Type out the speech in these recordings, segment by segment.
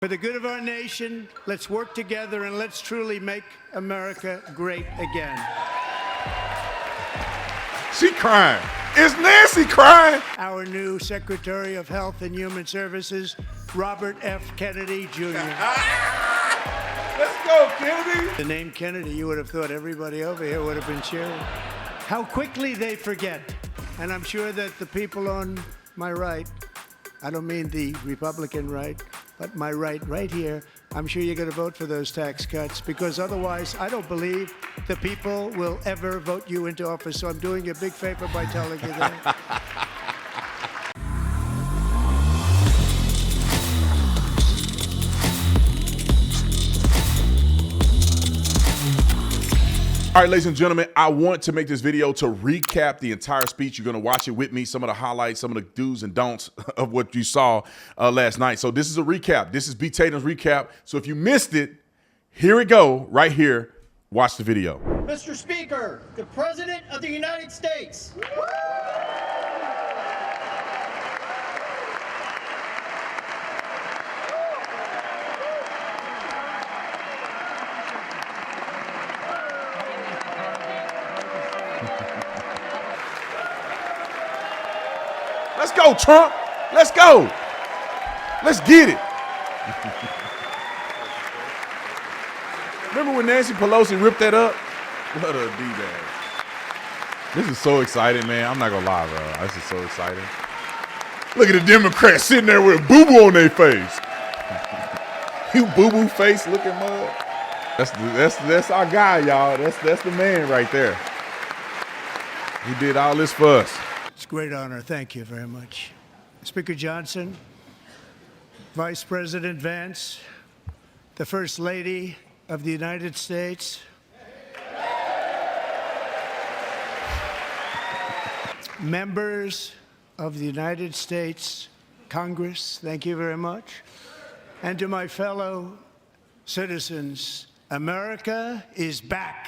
For the good of our nation, let's work together and let's truly make America great again. She crying. Is Nancy crying? Our new Secretary of Health and Human Services, Robert F. Kennedy, Jr. Let's go, Kennedy. The name Kennedy, you would have thought everybody over here would have been cheering. How quickly they forget. And I'm sure that the people on my right, I don't mean the Republican right, but my right here, I'm sure you're going to vote for those tax cuts, because otherwise I don't believe the people will ever vote you into office. So I'm doing you a big favor by telling you that. All right, ladies and gentlemen, I want to make this video to recap the entire speech. You're going to watch it with me, some of the highlights, some of the do's and don'ts of what you saw last night. So this is a recap. This is B. Tatum's recap. So if you missed it, here we go, right here. Watch the video. Mr. Speaker, the President of the United States. Let's go, Trump. Let's go. Let's get it. Remember when Nancy Pelosi ripped that up? What a D-bag. This is so exciting, man. I'm not going to lie, bro. This is so exciting. Look at the Democrats sitting there with a boo-boo on their face. You boo-boo face looking mug. That's our guy, y'all. That's the man right there. He did all this for us. It's a great honor. Thank you very much. Speaker Johnson, Vice President Vance, the First Lady of the United States, members of the United States Congress, thank you very much, and to my fellow citizens, America is back.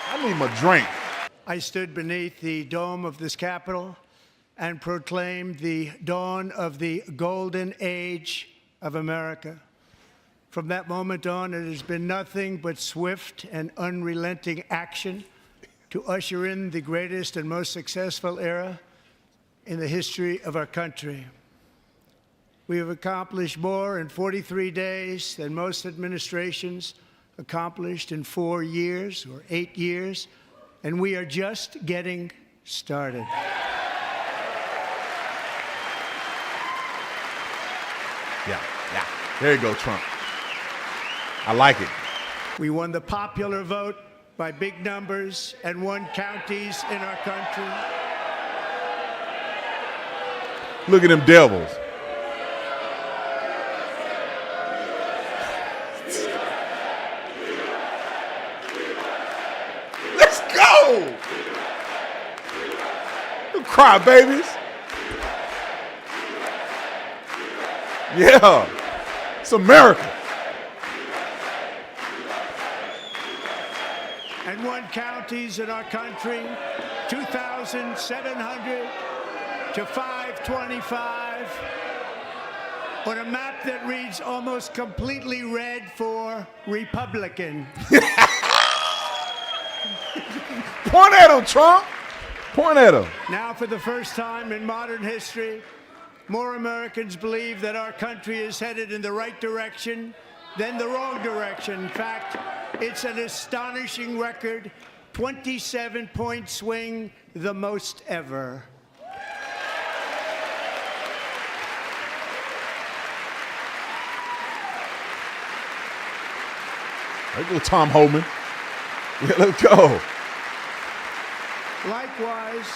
I need my drink. I stood beneath the dome of this Capitol and proclaimed the dawn of the golden age of America. From that moment on, it has been nothing but swift and unrelenting action to usher in the greatest and most successful era in the history of our country. We have accomplished more in 43 days than most administrations accomplished in 4 years or 8 years, and we are just getting started. Yeah. There you go, Trump. I like it. We won the popular vote by big numbers and won counties in our country. Look at them devils. Let's go! You cry babies. Yeah, it's America. And won counties in our country, 2,700 to 525, on a map that reads almost completely red for Republican. Point at him, Trump. Point at him. Now, for the first time in modern history, more Americans believe that our country is headed in the right direction than the wrong direction. In fact, it's an astonishing record, 27-point swing, the most ever. There go Tom Homan. Yeah, let's go. Likewise,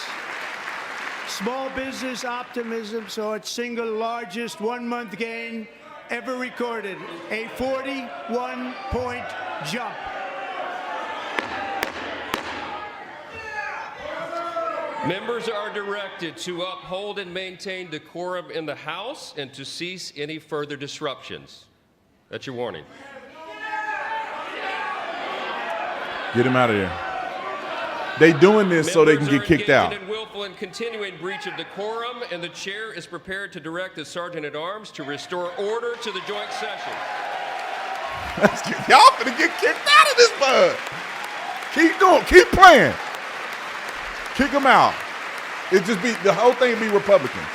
small business optimism saw its single largest one-month gain ever recorded, a 41-point jump. Members are directed to uphold and maintain decorum in the House and to cease any further disruptions. That's your warning. Get him out of there. They doing this so they can get kicked out. Members are engaging in willful and continuing breach of decorum, and the chair is prepared to direct the sergeant-at-arms to restore order to the joint session. Y'all finna get kicked out of this bud. Keep doing, keep playing. Kick them out. It just be, the whole thing be Republicans.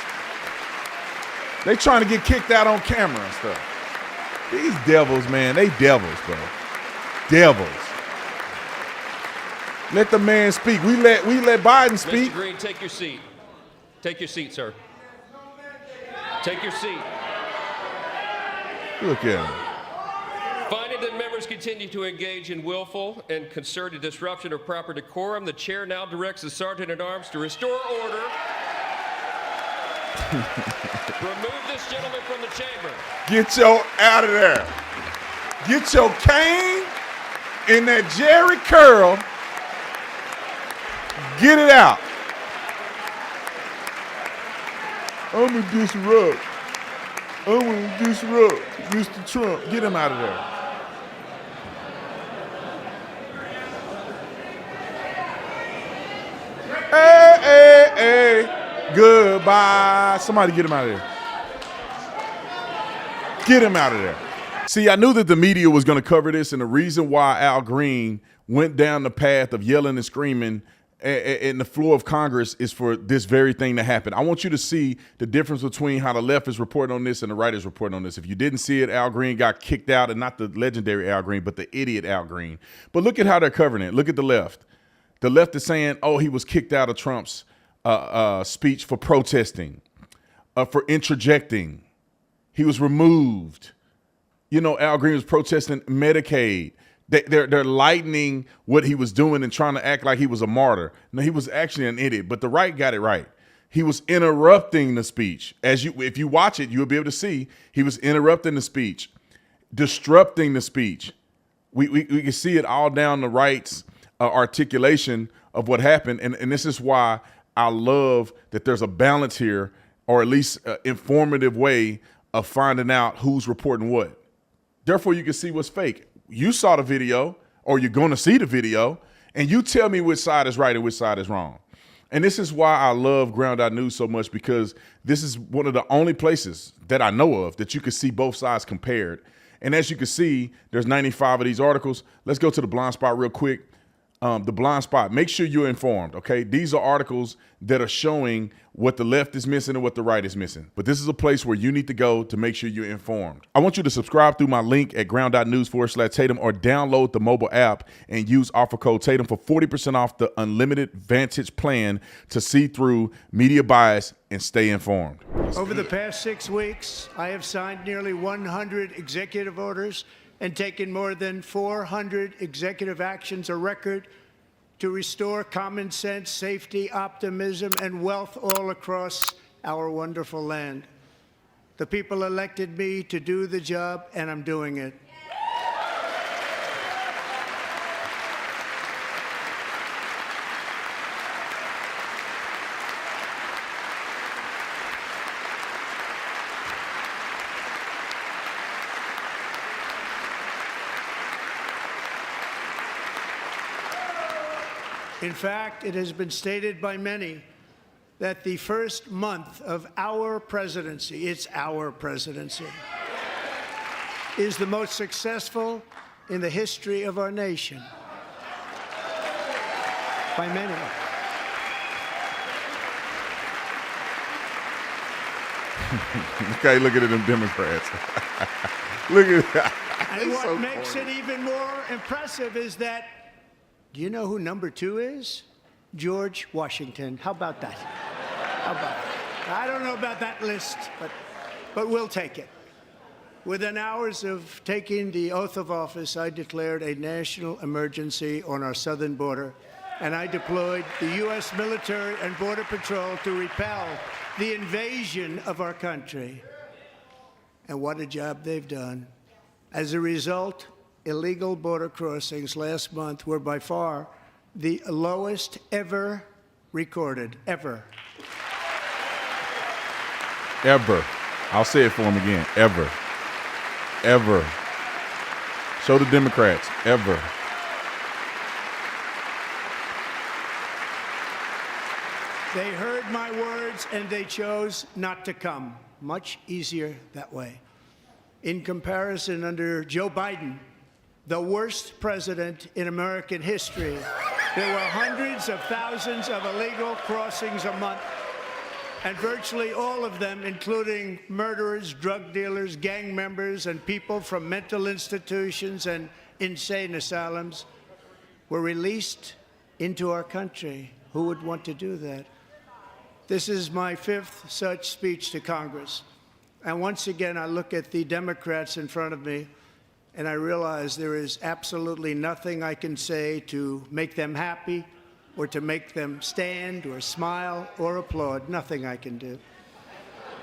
They trying to get kicked out on camera and stuff. These devils, man, they devils, bro. Devils. Let the man speak. We let Biden speak. Mr. Green, take your seat. Take your seat, sir. Take your seat. Look at him. Finding that members continue to engage in willful and concerted disruption of proper decorum, the chair now directs the sergeant-at-arms to restore order. Remove this gentleman from the chamber. Get your out of there. Get your cane and that Jerry curl. Get it out. I'm gonna disrupt. I'm gonna disrupt Mr. Trump. Get him out of there. Hey, hey, hey. Goodbye. Somebody get him out of there. Get him out of there. See, I knew that the media was going to cover this, and the reason why Al Green went down the path of yelling and screaming in the floor of Congress is for this very thing to happen. I want you to see the difference between how the left is reporting on this and the right is reporting on this. If you didn't see it, Al Green got kicked out, and not the legendary Al Green, but the idiot Al Green. But look at how they're covering it. Look at the left. The left is saying, oh, he was kicked out of Trump's speech for protesting, for interjecting. He was removed. You know, Al Green was protesting Medicaid. They're lightening what he was doing and trying to act like he was a martyr. No, he was actually an idiot, but the right got it right. He was interrupting the speech. If you watch it, you'll be able to see he was interrupting the speech, disrupting the speech. We can see it all down the right's articulation of what happened. And this is why I love that there's a balance here, or at least an informative way of finding out who's reporting what. Therefore, you can see what's fake. You saw the video, or you're going to see the video, and you tell me which side is right and which side is wrong. And this is why I love Ground Out News so much, because this is one of the only places that I know of that you can see both sides compared. And as you can see, there's 95 of these articles. Let's go to the blind spot real quick. The blind spot, make sure you're informed, okay? These are articles that are showing what the left is missing and what the right is missing. But this is a place where you need to go to make sure you're informed. I want you to subscribe through my link at ground.news/Tatum, or download the mobile app and use offer code Tatum for 40% off the unlimited Vantage plan to see through media bias and stay informed. Over the past 6 weeks, I have signed nearly 100 executive orders and taken more than 400 executive actions, a record, to restore common sense, safety, optimism, and wealth all across our wonderful land. The people elected me to do the job, and I'm doing it. In fact, it has been stated by many that the first month of our presidency, it's our presidency, is the most successful in the history of our nation. By many. Okay, look at them Democrats. Look at that. And what makes it even more impressive is that, do you know who number 2 is? George Washington. How about that? How about that? I don't know about that list, but we'll take it. Within hours of taking the oath of office, I declared a national emergency on our southern border, and I deployed the U.S. military and Border Patrol to repel the invasion of our country. And what a job they've done. As a result, illegal border crossings last month were by far the lowest ever recorded, ever. Ever. I'll say it for him again. Ever. Ever. Show the Democrats. Ever. They heard my words and they chose not to come. Much easier that way. In comparison, under Joe Biden, the worst president in American history, there were hundreds of thousands of illegal crossings a month, and virtually all of them, including murderers, drug dealers, gang members, and people from mental institutions and insane asylums, were released into our country. Who would want to do that? This is my fifth such speech to Congress. And once again, I look at the Democrats in front of me, and I realize there is absolutely nothing I can say to make them happy or to make them stand or smile or applaud. Nothing I can do.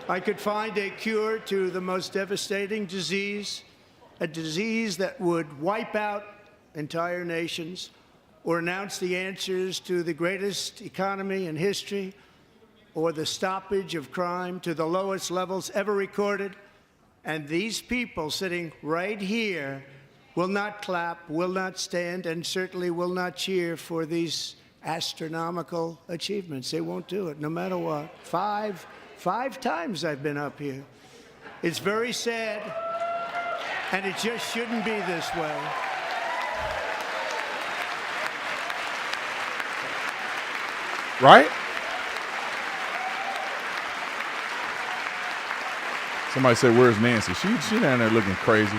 I could find a cure to the most devastating disease, a disease that would wipe out entire nations, or announce the answers to the greatest economy in history, or the stoppage of crime to the lowest levels ever recorded. And these people sitting right here will not clap, will not stand, and certainly will not cheer for these astronomical achievements. They won't do it, no matter what. Five times I've been up here. It's very sad, and it just shouldn't be this way. Right? Somebody said, "Where's Nancy?" She down there looking crazy.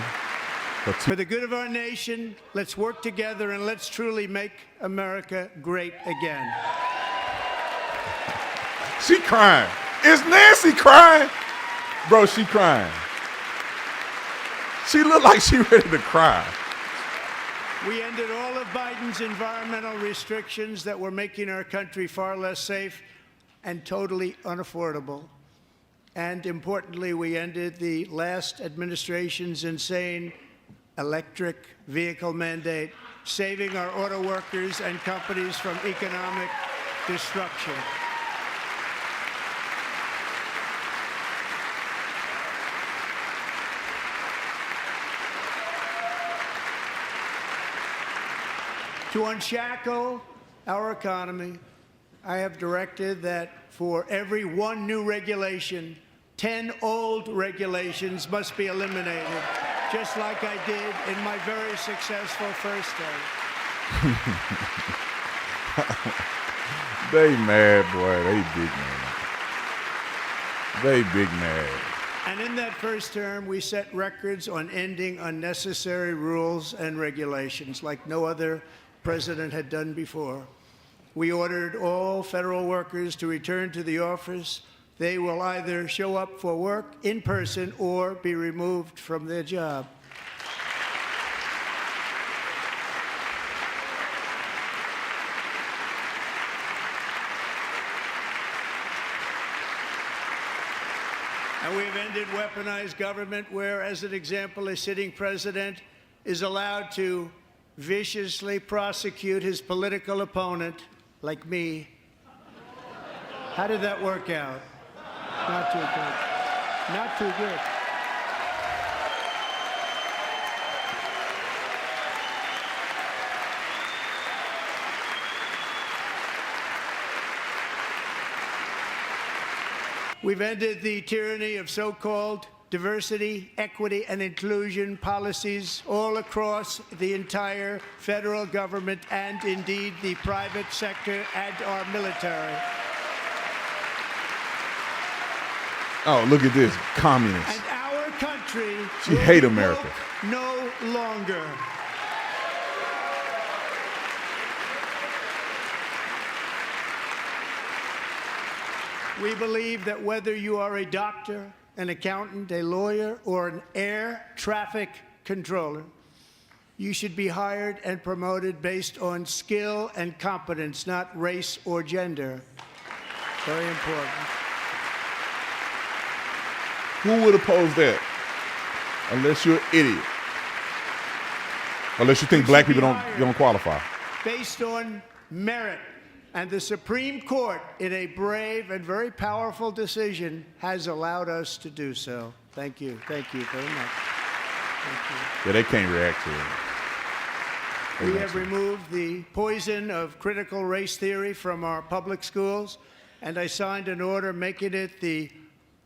For the good of our nation, let's work together and let's truly make America great again. She crying. Is Nancy crying? Bro, she crying. She looked like she ready to cry. We ended all of Biden's environmental restrictions that were making our country far less safe and totally unaffordable. And importantly, we ended the last administration's insane electric vehicle mandate, saving our auto workers and companies from economic destruction. To unshackle our economy, I have directed that for every one new regulation, 10 old regulations must be eliminated, just like I did in my very successful first term. They mad, boy. They big mad. They big mad. And in that first term, we set records on ending unnecessary rules and regulations like no other president had done before. We ordered all federal workers to return to the office. They will either show up for work in person or be removed from their job. And we've ended weaponized government where, as an example, a sitting president is allowed to viciously prosecute his political opponent, like me. How did that work out? Not too good. Not too good. We've ended the tyranny of so-called diversity, equity, and inclusion policies all across the entire federal government and indeed the private sector and our military. Oh, look at this, communist. And our country She will hate be America. woke no longer. We believe that whether you are a doctor, an accountant, a lawyer, or an air traffic controller, you should be hired and promoted based on skill and competence, not race or gender. Very important. Who would oppose that? Unless you're an idiot. Unless you think black people don't qualify. Based on merit. And the Supreme Court, in a brave and very powerful decision, has allowed us to do so. Thank you. Thank you very much. Thank you. Yeah, they can't react to it. We have removed the poison of critical race theory from our public schools. and I signed an order making it the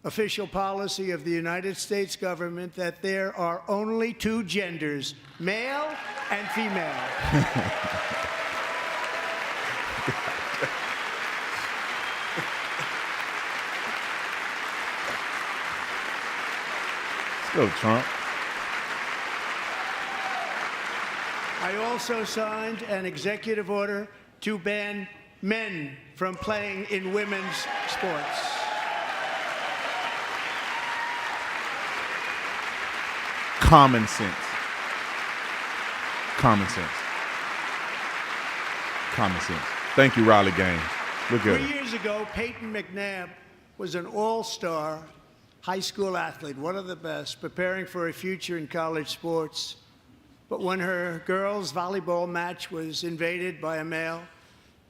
official policy of the United States government that there are only two genders, male and female. Let's go, Trump. I also signed an executive order to ban men from playing in women's sports. Common sense. Common sense. Common sense. Thank you, Riley Gaines. Look at 3 it. years ago, Peyton McNabb was an all-star high school athlete, one of the best, preparing for a future in college sports. But when her girls' volleyball match was invaded by a male,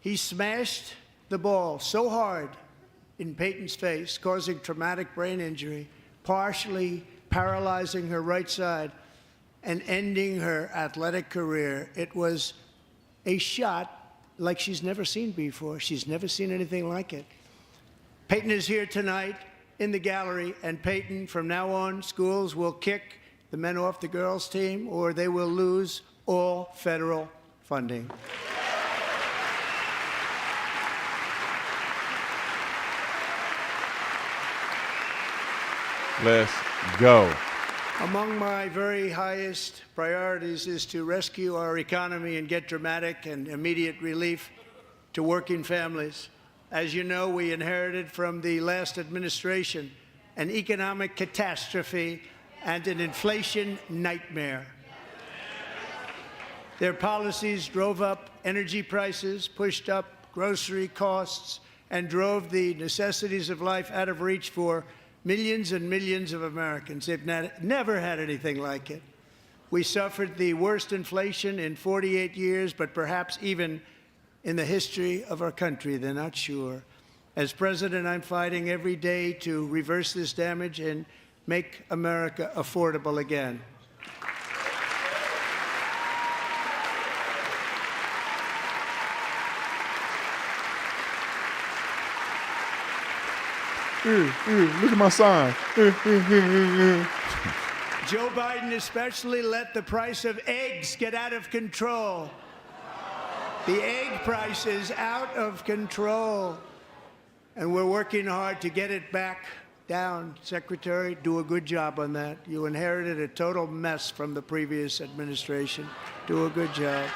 he smashed the ball so hard in Peyton's face, causing traumatic brain injury, partially paralyzing her right side and ending her athletic career. It was a shot like she's never seen before. She's never seen anything like it. Peyton is here tonight in the gallery, and Peyton, from now on, schools will kick the men off the girls' team, or they will lose all federal funding. Let's go. Among my very highest priorities is to rescue our economy and get dramatic and immediate relief to working families. As you know, we inherited from the last administration an economic catastrophe and an inflation nightmare. Their policies drove up energy prices, pushed up grocery costs, and drove the necessities of life out of reach for millions and millions of Americans. They've never had anything like it. We suffered the worst inflation in 48 years, but perhaps even in the history of our country. They're not sure. As president, I'm fighting every day to reverse this damage and make America affordable again. Look at my sign. Joe Biden especially let the price of eggs get out of control. The egg price is out of control, and we're working hard to get it back down. Secretary, do a good job on that. You inherited a total mess from the previous administration. Do a good job.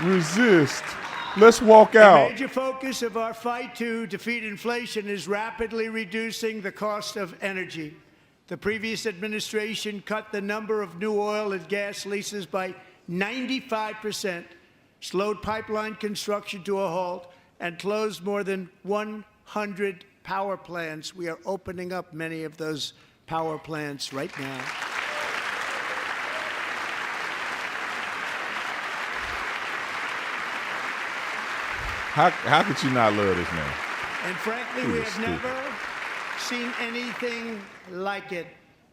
Resist. Let's walk A out. major focus of our fight to defeat inflation is rapidly reducing the cost of energy. The previous administration cut the number of new oil and gas leases by 95%, slowed pipeline construction to a halt, and closed more than 100 power plants. We are opening up many of those power plants right now. How could you not love this man? And frankly, we have never seen anything like it.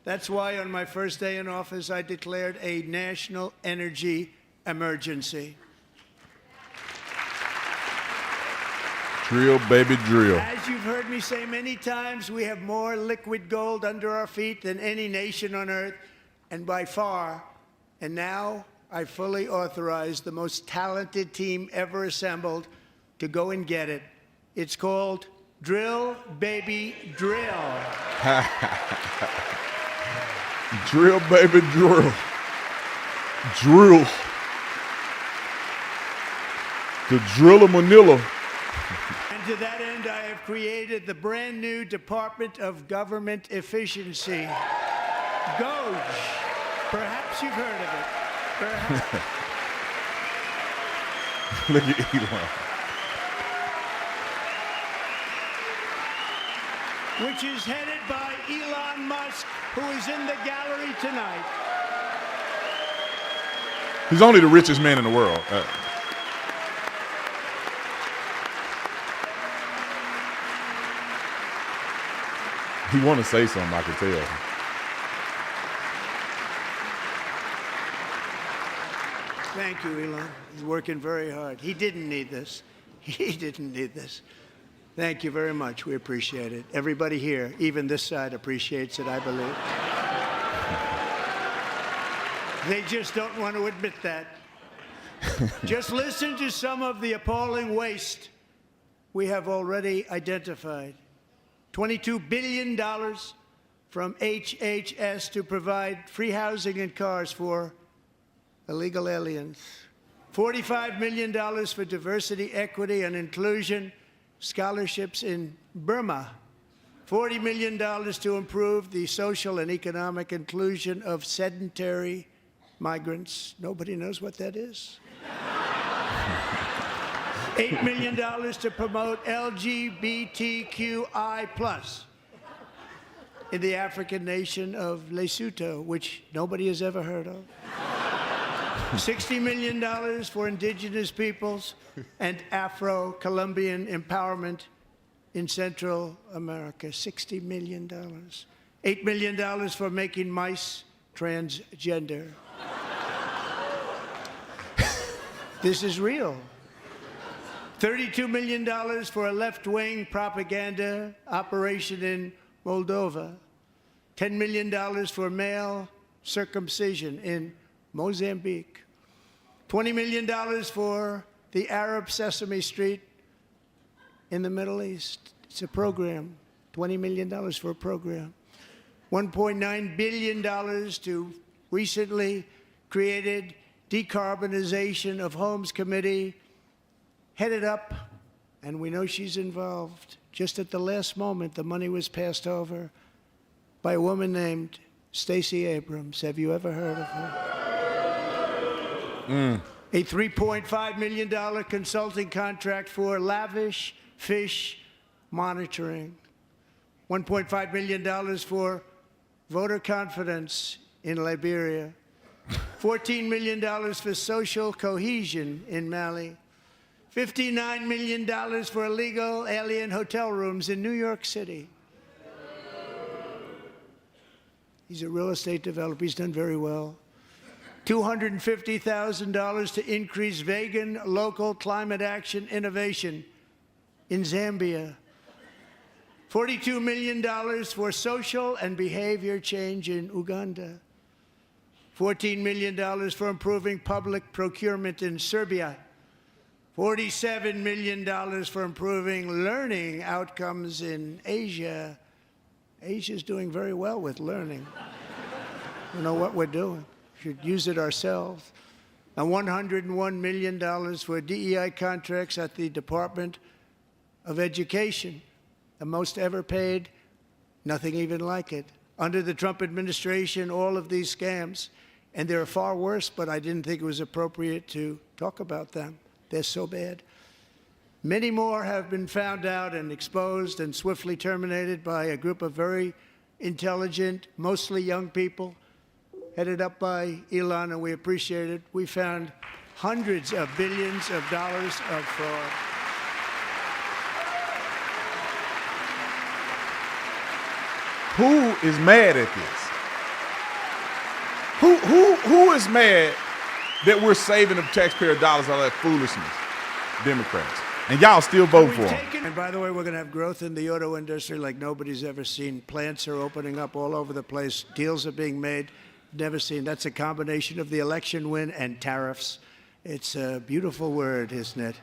That's why on my first day in office, I declared a national energy emergency. Drill, baby, drill. As you've heard me say many times, we have more liquid gold under our feet than any nation on earth, and by far. And now I fully authorize the most talented team ever assembled to go and get it. It's called Drill, Baby, Drill. Drill, baby, drill. Drill. The drill of Manila. And to that end, I have created the brand new Department of Government Efficiency, DOGE. Perhaps you've heard of it. Perhaps. Look at Elon. Which is headed by Elon Musk, who is in the gallery tonight. He's only the richest man in the world. He want to say something, I can tell. Thank you, Elon. He's working very hard. He didn't need this. He didn't need this. Thank you very much. We appreciate it. Everybody here, even this side, appreciates it, I believe. They just don't want to admit that. Just listen to some of the appalling waste we have already identified. $22 billion from HHS to provide free housing and cars for illegal aliens. $45 million for diversity, equity, and inclusion scholarships in Burma. $40 million to improve the social and economic inclusion of sedentary migrants. Nobody knows what that is. $8 million to promote LGBTQI+ in the African nation of Lesotho, which nobody has ever heard of. $60 million for indigenous peoples and Afro-Colombian empowerment in Central America. $60 million. $8 million for making mice transgender. This is real. $32 million for a left-wing propaganda operation in Moldova. $10 million for male circumcision in Mozambique. $20 million for the Arab Sesame Street in the Middle East. It's a program. $20 million for a program. $1.9 billion to recently created Decarbonization of Homes Committee, headed up, and we know she's involved. Just at the last moment, the money was passed over by a woman named Stacey Abrams. Have you ever heard of her? A $3.5 million consulting contract for lavish fish monitoring. $1.5 million for voter confidence in Liberia. $14 million for social cohesion in Mali. $59 million for illegal alien hotel rooms in New York City. He's a real estate developer. He's done very well. $250,000 to increase vegan local climate action innovation in Zambia. $42 million for social and behavior change in Uganda. $14 million for improving public procurement in Serbia. $47 million for improving learning outcomes in Asia. Asia's doing very well with learning. We know what we're doing. Should use it ourselves. And $101 million for DEI contracts at the Department of Education, the most ever paid, nothing even like it. Under the Trump administration, all of these scams, and they're far worse, but I didn't think it was appropriate to talk about them. They're so bad. Many more have been found out and exposed and swiftly terminated by a group of very intelligent, mostly young people, headed up by Elon, and we appreciate it. We found hundreds of billions of dollars of fraud. Who is mad at this? Who is mad that we're saving the taxpayer dollars on that foolishness? Democrats. And y'all still vote for them. And by the way, we're going to have growth in the auto industry like nobody's ever seen. Plants are opening up all over the place. Deals are being made. Never seen. That's a combination of the election win and tariffs. It's a beautiful word, isn't it?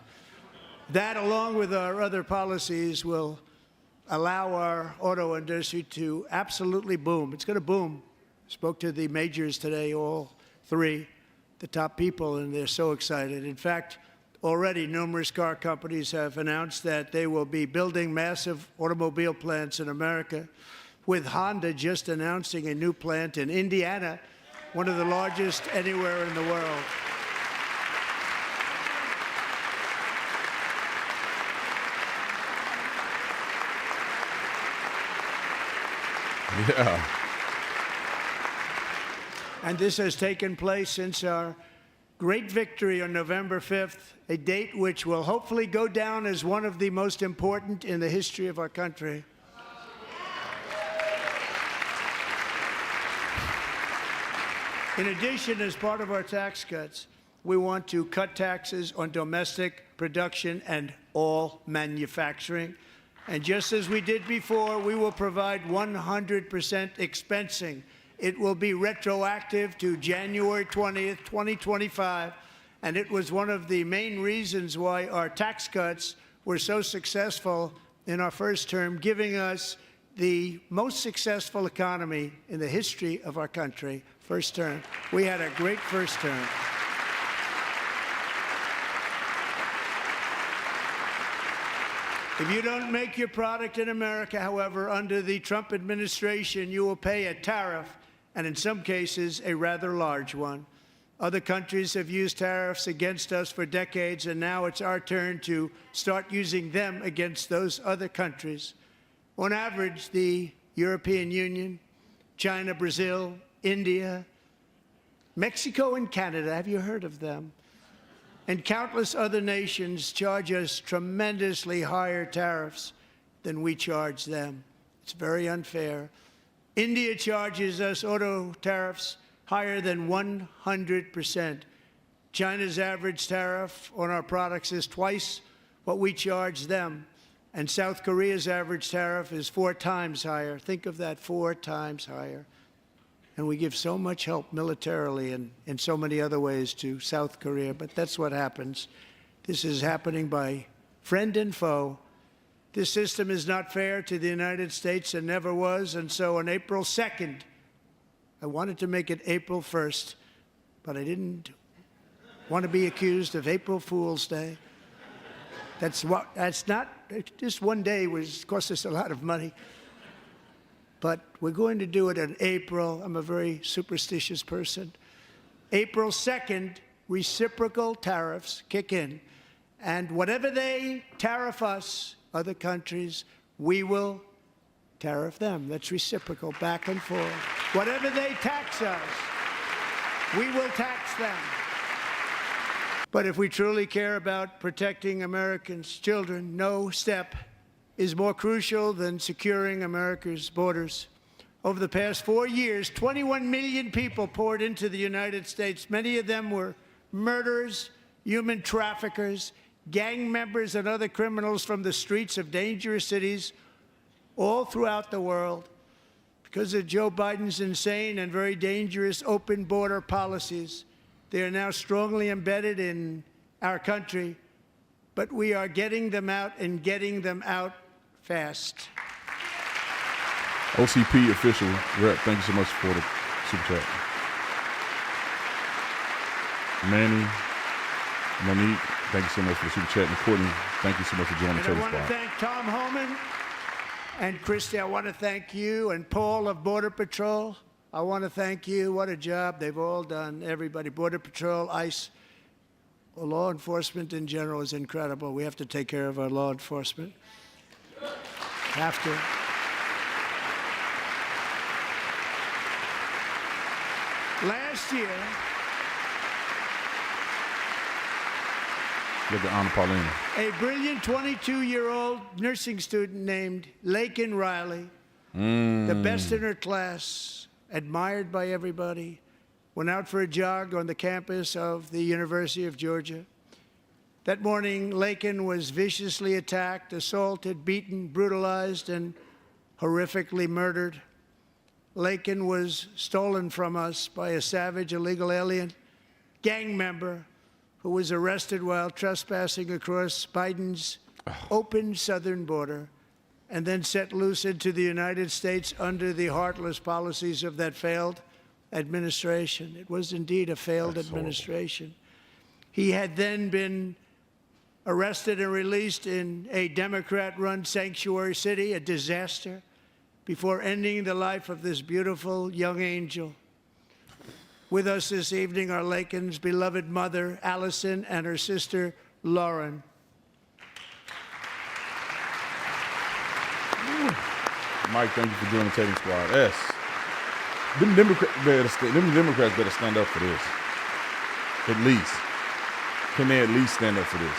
That, along with our other policies, will allow our auto industry to absolutely boom. It's going to boom. Spoke to the majors today, all three, the top people, and they're so excited. In fact, already numerous car companies have announced that they will be building massive automobile plants in America, with Honda just announcing a new plant in Indiana, one of the largest anywhere in the world. Yeah. And this has taken place since our great victory on November 5th, a date which will hopefully go down as one of the most important in the history of our country. In addition, as part of our tax cuts, We want to cut taxes on domestic production and all manufacturing. And just as we did before, we will provide 100% expensing. It will be retroactive to January 20th, 2025. And it was one of the main reasons why our tax cuts were so successful in our first term, giving us the most successful economy in the history of our country. First term. We had a great first term. If you don't make your product in America, however, under the Trump administration, you will pay a tariff, and in some cases, a rather large one. Other countries have used tariffs against us for decades, and now it's our turn to start using them against those other countries. On average, the European Union, China, Brazil, India, Mexico, and Canada, have you heard of them? And countless other nations charge us tremendously higher tariffs than we charge them. It's very unfair. India charges us auto tariffs higher than 100%. China's average tariff on our products is twice what we charge them. And South Korea's average tariff is 4 times higher. Think of that, 4 times higher. And we give so much help militarily and in so many other ways to South Korea, but that's what happens. This is happening by friend and foe. This system is not fair to the United States and never was, and so on April 2nd, I wanted to make it April 1st, but I didn't want to be accused of April Fool's Day. That's not, just one day cost us a lot of money. But we're going to do it in April. I'm a very superstitious person. April 2nd, reciprocal tariffs kick in. And whatever they tariff us, other countries, we will tariff them. That's reciprocal, back and forth. Whatever they tax us, we will tax them. But if we truly care about protecting Americans' children, no step is more crucial than securing America's borders. Over the past 4 years, 21 million people poured into the United States. Many of them were murderers, human traffickers, gang members, and other criminals from the streets of dangerous cities all throughout the world. Because of Joe Biden's insane and very dangerous open border policies, they are now strongly embedded in our country, but we are getting them out and getting them out fast. OCP official rep, thank you so much for the super chat. Manny, Monique, thank you so much for the super chat. And Courtney, thank you so much for joining the And I Tater want to Squad. thank Tom Homan and Christy. I want to thank you and Paul of Border Patrol. I want to thank you. What a job they've all done. Everybody, Border Patrol, ICE, well, law enforcement in general is incredible. We have to take care of our law enforcement. Have to. Last year, Look at Anna Paulina. a brilliant 22-year-old nursing student named Laken Riley, the best in her class, admired by everybody, went out for a jog on the campus of the University of Georgia. That morning, Laken was viciously attacked, assaulted, beaten, brutalized, and horrifically murdered. Laken was stolen from us by a savage illegal alien gang member who was arrested while trespassing across Biden's open southern border and then set loose into the United States under the heartless policies of that failed administration. It was indeed a failed administration. He had then been arrested and released in a Democrat-run sanctuary city, a disaster, before ending the life of this beautiful young angel. With us this evening are Laken's beloved mother, Allison, and her sister, Lauren. Mike, thank you for joining the Tater Squad. S. Them Democrats better stand up for this. At least. Can they at least stand up for this?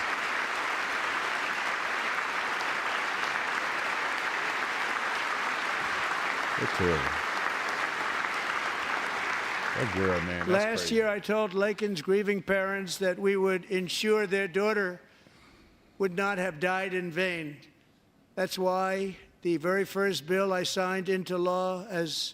They're terrible. That girl, man. That's Last crazy. year, I told Laken's grieving parents that we would ensure their daughter would not have died in vain. That's why the very first bill I signed into law as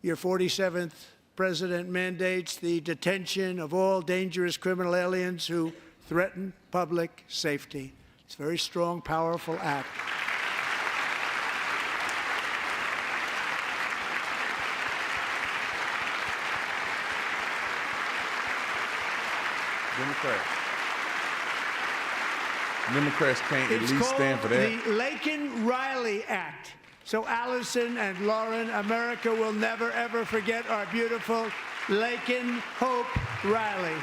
your 47th president mandates the detention of all dangerous criminal aliens who threaten public safety. It's a very strong, powerful act. Democrats can't at It's least stand for that. called the Laken-Riley Act. So Allison and Lauren, America will never, ever forget our beautiful Laken Hope Riley.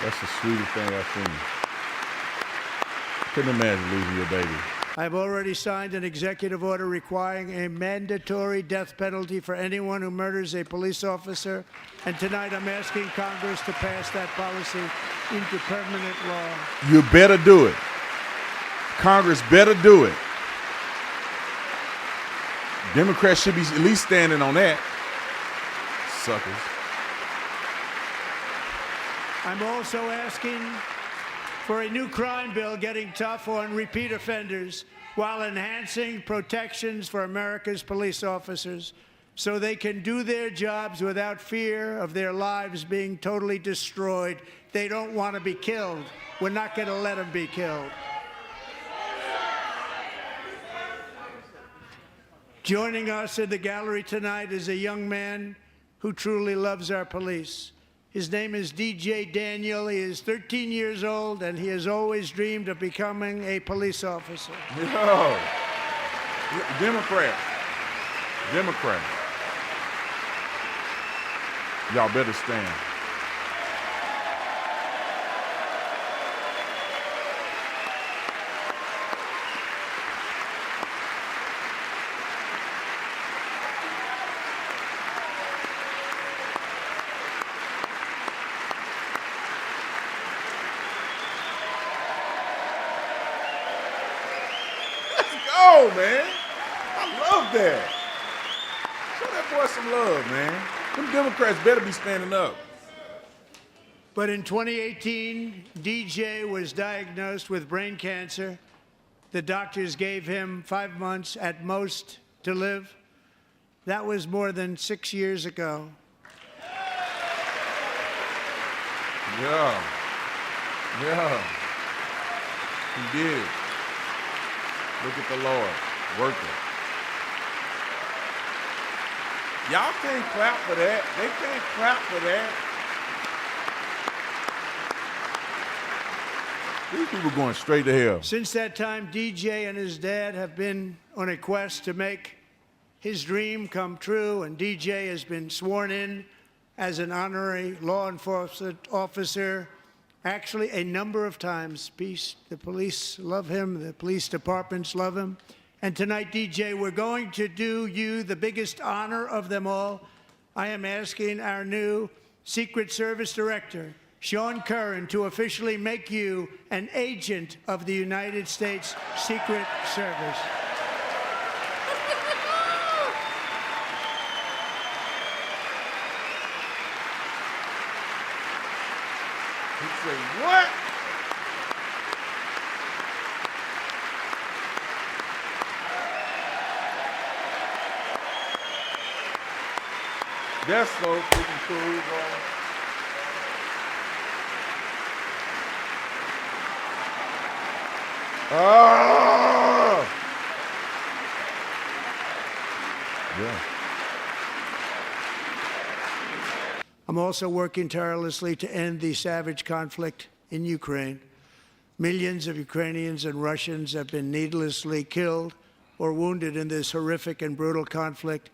That's the sweetest thing I've seen. Couldn't imagine losing your baby. I've already signed an executive order requiring a mandatory death penalty for anyone who murders a police officer. And tonight I'm asking Congress to pass that policy into permanent law. You better do it. Congress better do it. Democrats should be at least standing on that. Suckers. I'm also asking for a new crime bill getting tough on repeat offenders while enhancing protections for America's police officers so they can do their jobs without fear of their lives being totally destroyed. They don't want to be killed. We're not going to let them be killed. Joining us in the gallery tonight is a young man who truly loves our police. His name is DJ Daniel. He is 13 years old, and he has always dreamed of becoming a police officer. Yo. Democrat. Y'all better stand. Go, man. I love that. Show that boy some love, man. Them Democrats better be standing up. But in 2018, DJ was diagnosed with brain cancer. The doctors gave him 5 months at most to live. That was more than 6 years ago. Yeah. He did. Look at the Lord working. Y'all can't clap for that. They can't clap for that. These people going straight to hell. Since that time, DJ and his dad have been on a quest to make his dream come true, and DJ has been sworn in as an honorary law enforcement officer actually a number of times. The police love him. The police departments love him. And tonight, DJ, we're going to do you the biggest honor of them all. I am asking our new Secret Service Director, Sean Curran, to officially make you an agent of the United States Secret Service. He said, what? That's so freaking cool, bro. Oh! Yeah. I'm also working tirelessly to end the savage conflict in Ukraine. Millions of Ukrainians and Russians have been needlessly killed or wounded in this horrific and brutal conflict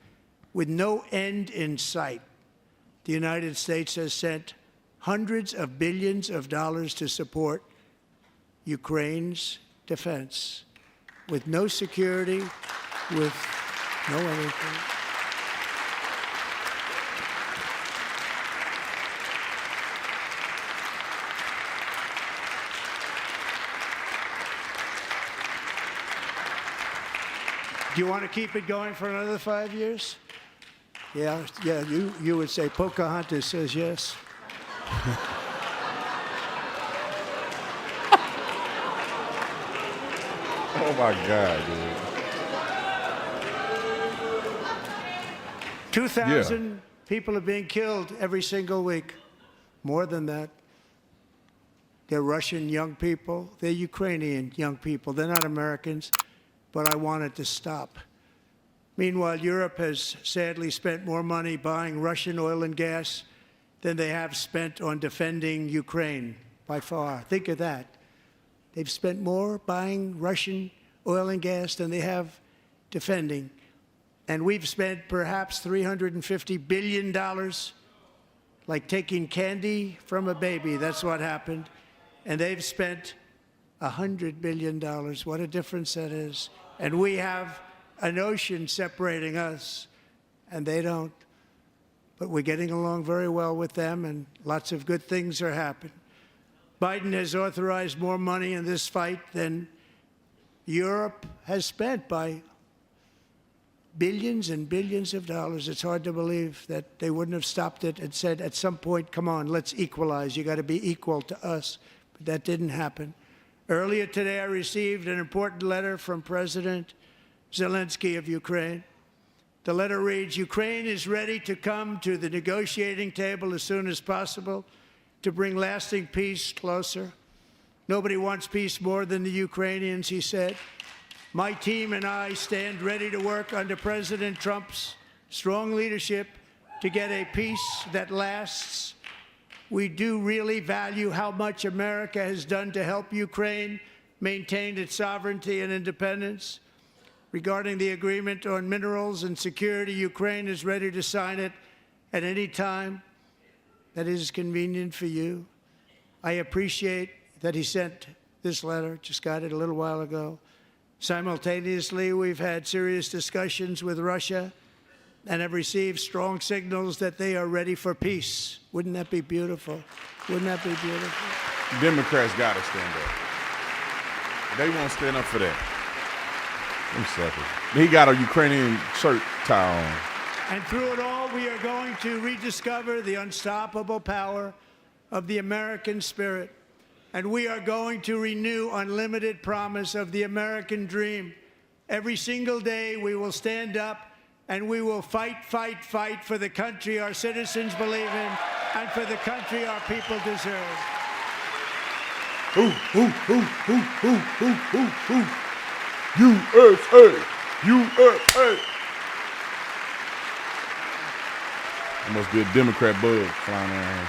with no end in sight. The United States has sent hundreds of billions of dollars to support Ukraine's defense with no security, with no anything. Do you want to keep it going for another 5 years? Yeah, you would say Pocahontas says yes. Oh my God, dude. 2,000 people are being killed every single week. More than that. They're Russian young people. They're Ukrainian young people. They're not Americans, but I want it to stop. Meanwhile, Europe has sadly spent more money buying Russian oil and gas than they have spent on defending Ukraine, by far. Think of that. They've spent more buying Russian oil and gas than they have defending. And we've spent perhaps $350 billion, like taking candy from a baby. That's what happened. And they've spent $100 billion. What a difference that is. And we have an ocean separating us, and they don't. But we're getting along very well with them, and lots of good things are happening. Biden has authorized more money in this fight than Europe has spent by billions and billions of dollars. It's hard to believe that they wouldn't have stopped it and said at some point, come on, let's equalize. You got to be equal to us. But that didn't happen. Earlier today, I received an important letter from President Zelensky of Ukraine. The letter reads, Ukraine is ready to come to the negotiating table as soon as possible to bring lasting peace closer. Nobody wants peace more than the Ukrainians, he said. My team and I stand ready to work under President Trump's strong leadership to get a peace that lasts. We do really value how much America has done to help Ukraine maintain its sovereignty and independence. Regarding the agreement on minerals and security, Ukraine is ready to sign it at any time that is convenient for you. I appreciate that he sent this letter, just got it a little while ago. Simultaneously, we've had serious discussions with Russia and have received strong signals that they are ready for peace. Wouldn't that be beautiful? Wouldn't that be beautiful? Democrats got to stand up. They won't stand up for that. Them suckers. He got a Ukrainian shirt tie on. And through it all, we are going to rediscover the unstoppable power of the American spirit. And we are going to renew unlimited promise of the American dream. Every single day, we will stand up and we will fight, fight, fight for the country our citizens believe in and for the country our people deserve. USA! USA! There must be a Democrat bug flying around here.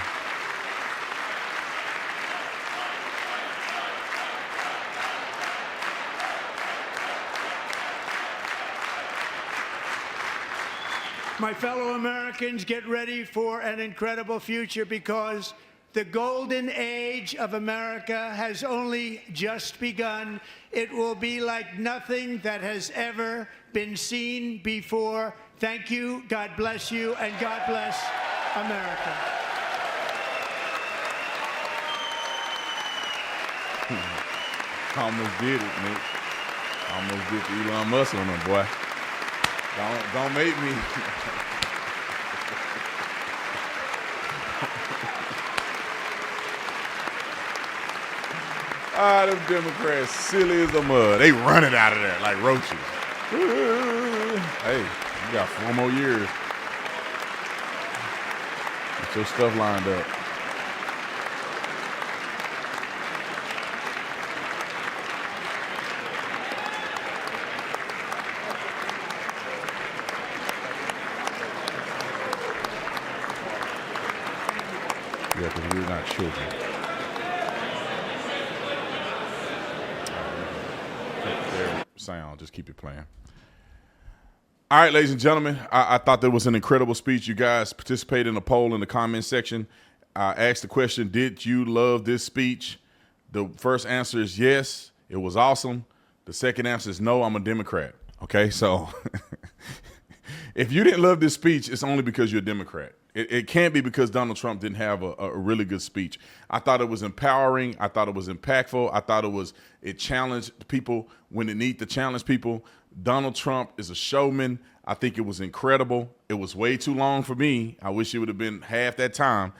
My fellow Americans, get ready for an incredible future because the golden age of America has only just begun. It will be like nothing that has ever been seen before. Thank you, God bless you, and God bless America. Almost did it, Nick. Almost did the Elon Musk on them, boy. Don't make me. Them Democrats silly as a mud. They running out of there like roaches. Hey, you got 4 more years. Get your stuff lined up. Yeah, because we're not children. Sound, just keep it playing. All right, ladies and gentlemen, I thought that was an incredible speech. You guys participated in a poll in the comment section. I asked the question, did you love this speech? The first answer is yes, it was awesome. The second answer is no, I'm a Democrat. Okay, so if you didn't love this speech, it's only because you're a Democrat. It can't be because Donald Trump didn't have a really good speech. I thought it was empowering. I thought it was impactful. I thought it challenged people when it need to challenge people. Donald Trump is a showman. I think it was incredible. It was way too long for me. I wish it would have been half that time.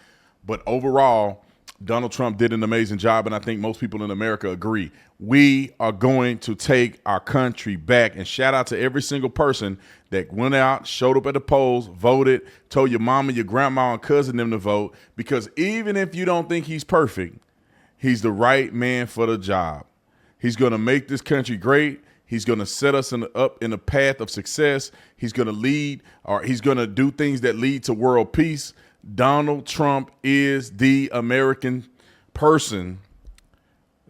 But overall, Donald Trump did an amazing job, and I think most people in America agree. We are going to take our country back, and shout out to every single person that went out, showed up at the polls, voted, told your mama, your grandma, and cousin them to vote, because even if you don't think he's perfect, he's the right man for the job. He's going to make this country great. He's going to set us up in a path of success. He's going to lead, or he's going to do things that lead to world peace. Donald Trump is the American person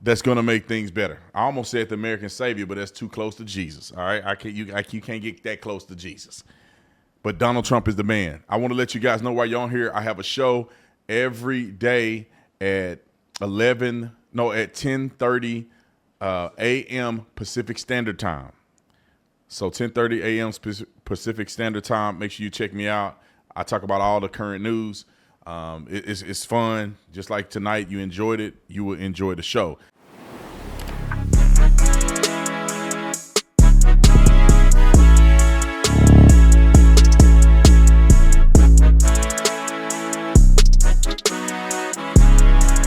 that's going to make things better. I almost said the American savior, but that's too close to Jesus. All right, you can't get that close to Jesus. But Donald Trump is the man. I want to let you guys know while you're on here, I have a show every day at 10:30 a.m. Pacific Standard Time. So 10:30 a.m. Pacific Standard Time. Make sure you check me out. I talk about all the current news. It's fun. Just like tonight, you enjoyed it. You will enjoy the show.